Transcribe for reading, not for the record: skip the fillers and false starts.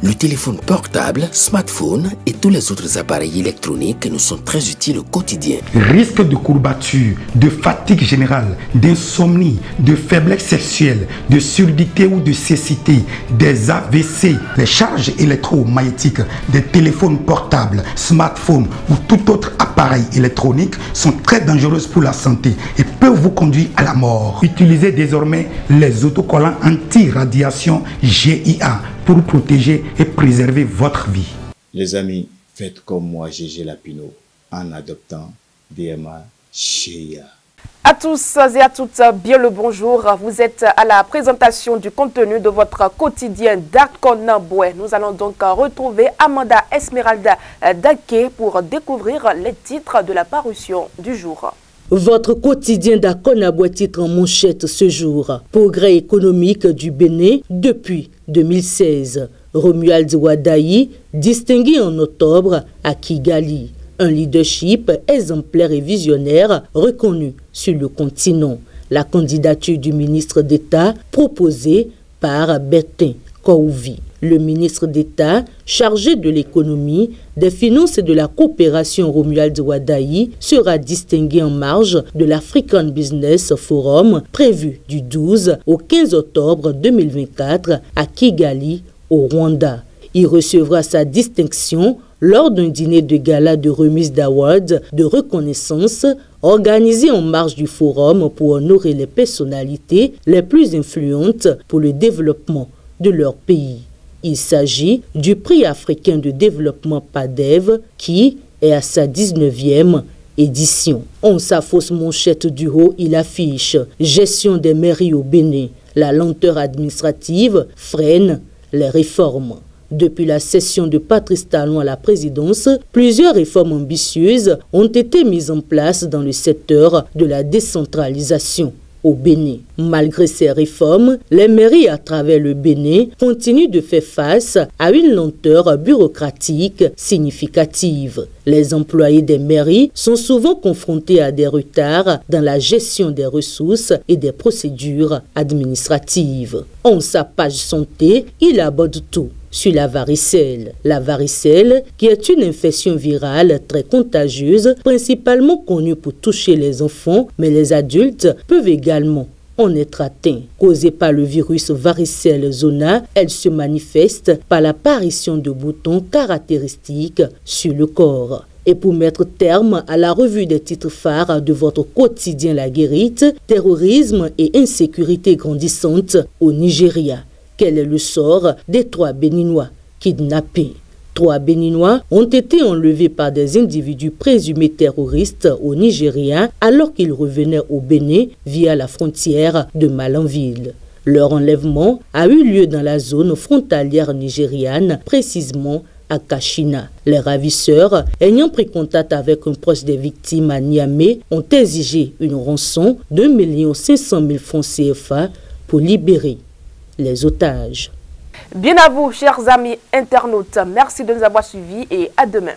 Le téléphone portable, smartphone et tous les autres appareils électroniques nous sont très utiles au quotidien. Risque de courbature, de fatigue générale, d'insomnie, de faiblesse sexuelle, de surdité ou de cécité, des AVC, les charges électromagnétiques des téléphones portables, smartphones ou tout autre appareil électronique sont très dangereuses pour la santé et peuvent vous conduire à la mort. Utilisez désormais les autocollants anti-radiation GIA pour protéger et préserver votre vie. Les amis, faites comme moi, Gégé Lapino, en adoptant DMA GIA. À tous et à toutes, bien le bonjour. Vous êtes à la présentation du contenu de votre quotidien d'Akonaboué. Nous allons donc retrouver Amanda Esmeralda Daké pour découvrir les titres de la parution du jour. Votre quotidien d'Akonaboué titre en manchette ce jour. Progrès économique du Bénin depuis 2016. Romuald Wadaï, distingué en octobre à Kigali. Un leadership exemplaire et visionnaire reconnu sur le continent. La candidature du ministre d'État proposée par Bertin Kouvi. Le ministre d'État chargé de l'économie, des finances et de la coopération Romuald Wadaï sera distingué en marge de l'African Business Forum prévu du 12 au 15 octobre 2024 à Kigali, au Rwanda. Il recevra sa distinction lors d'un dîner de gala de remise d'awards de reconnaissance organisé en marge du forum pour honorer les personnalités les plus influentes pour le développement de leur pays. Il s'agit du prix africain de développement PADEV qui est à sa 19e édition. En sa fausse manchette du haut, il affiche « Gestion des mairies au Bénin. La lenteur administrative freine les réformes ». Depuis la cession de Patrice Talon à la présidence, plusieurs réformes ambitieuses ont été mises en place dans le secteur de la décentralisation au Bénin. Malgré ces réformes, les mairies à travers le Bénin continuent de faire face à une lenteur bureaucratique significative. Les employés des mairies sont souvent confrontés à des retards dans la gestion des ressources et des procédures administratives. En sa page santé, il aborde tout sur la varicelle. La varicelle, qui est une infection virale très contagieuse, principalement connue pour toucher les enfants, mais les adultes peuvent également en être atteints. Causée par le virus varicelle zona, elle se manifeste par l'apparition de boutons caractéristiques sur le corps. Et pour mettre terme à la revue des titres phares de votre quotidien La Guérite, terrorisme et insécurité grandissante au Nigeria. Quel est le sort des 3 Béninois kidnappés? 3 Béninois ont été enlevés par des individus présumés terroristes au Nigeria alors qu'ils revenaient au Bénin via la frontière de Malanville. Leur enlèvement a eu lieu dans la zone frontalière nigériane, précisément à Kachina. Les ravisseurs, ayant pris contact avec un proche des victimes à Niamey, ont exigé une rançon d'1 500 000 francs CFA pour libérer les otages. Bien à vous, chers amis internautes. Merci de nous avoir suivis et à demain.